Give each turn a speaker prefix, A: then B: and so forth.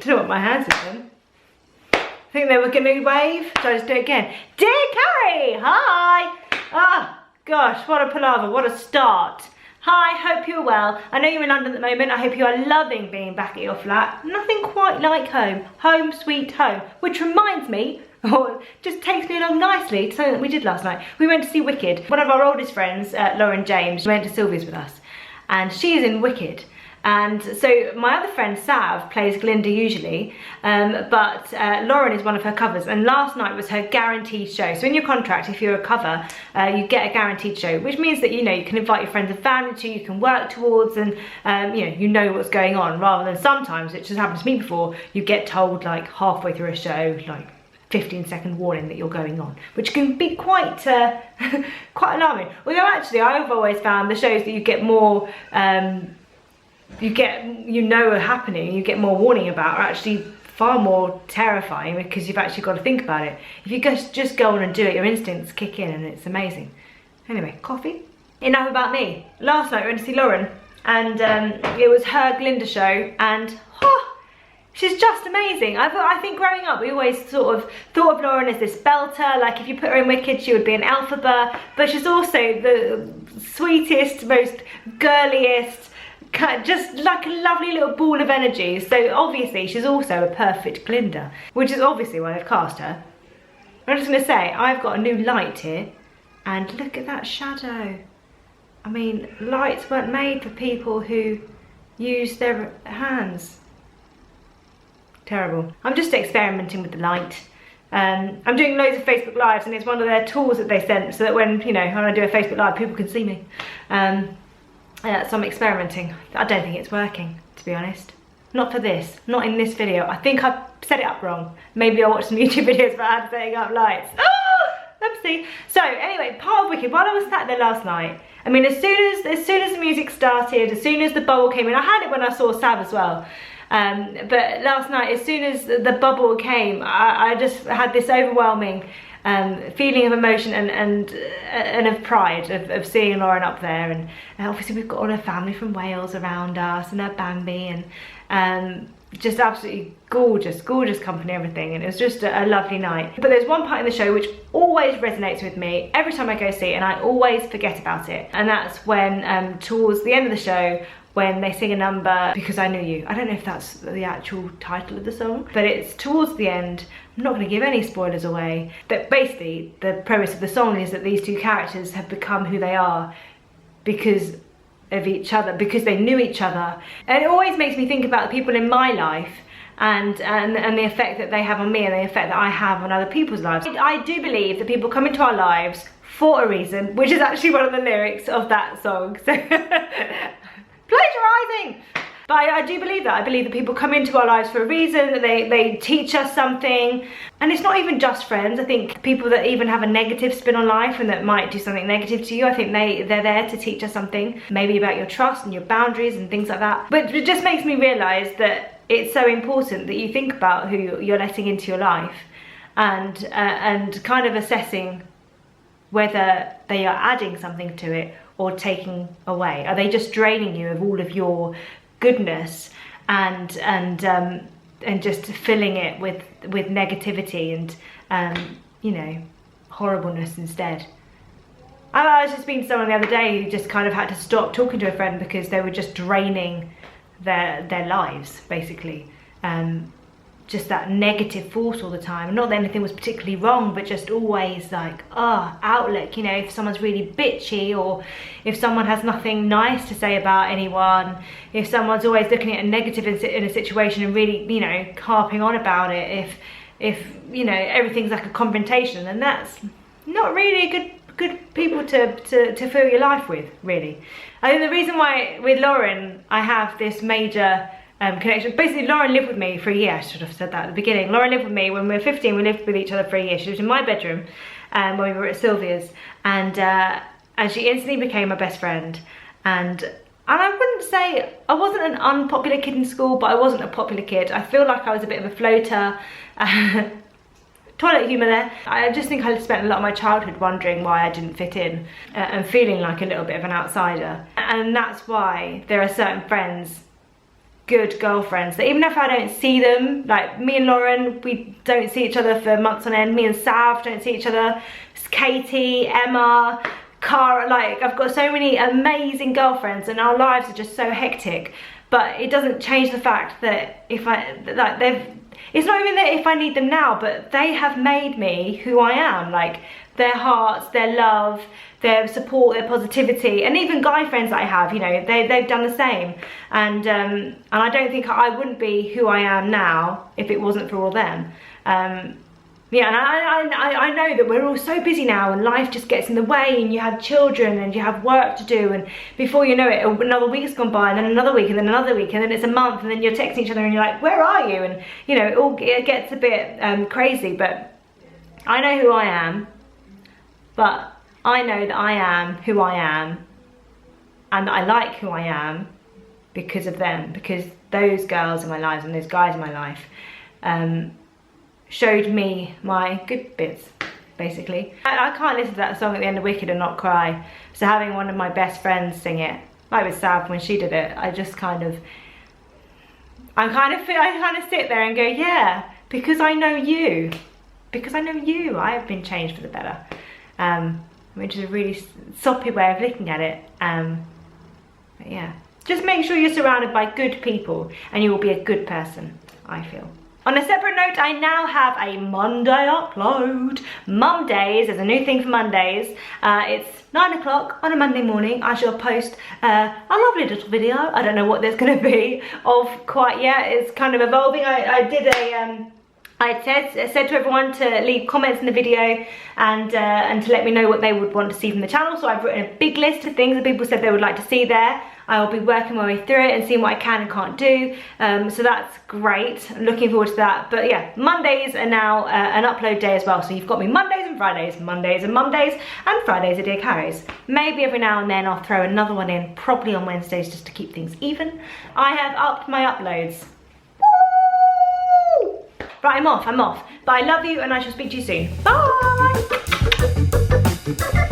A: don't know what my hands have done. I think they were going to wave, so I just do it again. Dear Carrie, hi. Ah, gosh, what a palaver, what a start. Hi, hope you're well. I know you're in London at the moment. I hope you are loving being back at your flat. Nothing quite like home. Home sweet home. Which reminds me, or just takes me along nicely to something that we did last night. We went to see Wicked. One of our oldest friends, Lauren James, went to Sylvia's with us. And she's in Wicked. And so my other friend Sav plays Glinda usually, but Lauren is one of her covers, and last night was her guaranteed show. So in your contract, if you're a cover, you get a guaranteed show, which means that you can invite your friends and family to, you can work towards, and you know what's going on, rather than sometimes, which has happened to me before, you get told like halfway through a show, like 15-second warning that you're going on, which can be quite quite alarming. Although actually I've always found the shows that you get more are happening, you get more warning about, are actually far more terrifying, because you've actually got to think about it. If you just go on and do it, your instincts kick in and it's amazing. Anyway, coffee? Enough about me. Last night we went to see Lauren, and it was her Glinda show, and she's just amazing. I think growing up we always sort of thought of Lauren as this belter, like if you put her in Wicked she would be an Elphaba, but she's also the sweetest, most girliest, just like a lovely little ball of energy. So obviously she's also a perfect Glinda, which is obviously why they've cast her. I'm just going to say, I've got a new light here, and look at that shadow. I mean, lights weren't made for people who use their hands. Terrible. I'm just experimenting with the light. I'm doing loads of Facebook Lives, and it's one of their tools that they sent, so that when when I do a Facebook Live, people can see me. So I'm experimenting. I don't think it's working, to be honest. Not for this, not in this video. I think I've set it up wrong. Maybe I'll watch some YouTube videos about how to setting up lights. Oh, oopsie. So anyway, part of Wicked, while I was sat there last night, I mean, as soon as the music started, as soon as the bubble came in, I had it when I saw Sav as well. But last night, as soon as the bubble came, I just had this overwhelming feeling of emotion and of pride of seeing Lauren up there, and obviously we've got all her family from Wales around us, and her Bambi, and just absolutely gorgeous company, everything, and it was just a lovely night. But there's one part in the show which always resonates with me every time I go see it, and I always forget about it, and that's when towards the end of the show, when they sing a number, Because I Knew You. I don't know if that's the actual title of the song, but it's towards the end. I'm not going to give any spoilers away, but basically the premise of the song is that these two characters have become who they are because of each other, because they knew each other. And it always makes me think about the people in my life and the effect that they have on me, and the effect that I have on other people's lives. I do believe that people come into our lives for a reason, which is actually one of the lyrics of that song. So plagiarizing! But I do believe that. I believe that people come into our lives for a reason, that they teach us something. And it's not even just friends. I think people that even have a negative spin on life and that might do something negative to you, I think they're there to teach us something, maybe about your trust and your boundaries and things like that. But it just makes me realise that it's so important that you think about who you're letting into your life, and kind of assessing whether they are adding something to it or taking away. Are they just draining you of all of your goodness and just filling it with negativity and horribleness instead? I was just speaking to someone the other day who just kind of had to stop talking to a friend because they were just draining their lives, basically. Just that negative force all the time. Not that anything was particularly wrong, but just always like, outlet, if someone's really bitchy, or if someone has nothing nice to say about anyone, if someone's always looking at a negative in a situation and really, harping on about it, if everything's like a confrontation, and that's not really good people to fill your life with, really. I think the reason why with Lauren I have this major connection. Basically, Lauren lived with me for a year. I should have said that at the beginning. Lauren lived with me when we were 15. We lived with each other for a year. She was in my bedroom when we were at Sylvia's, and she instantly became my best friend. And I wouldn't say I wasn't an unpopular kid in school, but I wasn't a popular kid. I feel like I was a bit of a floater. Toilet humour there. I just think I spent a lot of my childhood wondering why I didn't fit in and feeling like a little bit of an outsider. And that's why there are certain friends good girlfriends. That even if I don't see them, like me and Lauren, we don't see each other for months on end. Me and Sav don't see each other. Katie, Emma, Cara, like I've got so many amazing girlfriends and our lives are just so hectic. But it doesn't change the fact that it's not even that if I need them now, but they have made me who I am. Like their hearts, their love, their support, their positivity, and even guy friends that I have, you know, they've done the same. And I don't think I wouldn't be who I am now if it wasn't for all them. Yeah, and I know that we're all so busy now and life just gets in the way, and you have children and you have work to do, and before you know it, another week's gone by, and then another week, and then another week, and then it's a month, and then you're texting each other and you're like, where are you? And you know, it gets a bit crazy, but I know who I am, but I know that I am who I am, and that I like who I am because of them, because those girls in my lives and those guys in my life showed me my good bits, basically. I can't listen to that song at the end of Wicked and not cry. So having one of my best friends sing it, like with Sav when she did it, I kind of sit there and go, yeah, because I know you. Because I know you, I have been changed for the better. Which is a really soppy way of looking at it. But yeah, just make sure you're surrounded by good people and you will be a good person, I feel. On a separate note, I now have a Monday upload. Mum Days is a new thing for Mondays. It's 9 o'clock on a Monday morning. I shall post a lovely little video. I don't know what there's going to be of quite yet. It's kind of evolving. I said to everyone to leave comments in the video and to let me know what they would want to see from the channel. So I've written a big list of things that people said they would like to see there. I'll be working my way through it and seeing what I can and can't do. So that's great. I'm looking forward to that. But yeah, Mondays are now an upload day as well. So you've got me Mondays and Fridays, Mondays and Mondays, and Fridays are Dear Carries. Maybe every now and then I'll throw another one in, probably on Wednesdays just to keep things even. I have upped my uploads. Woo! Right, I'm off. But I love you and I shall speak to you soon. Bye!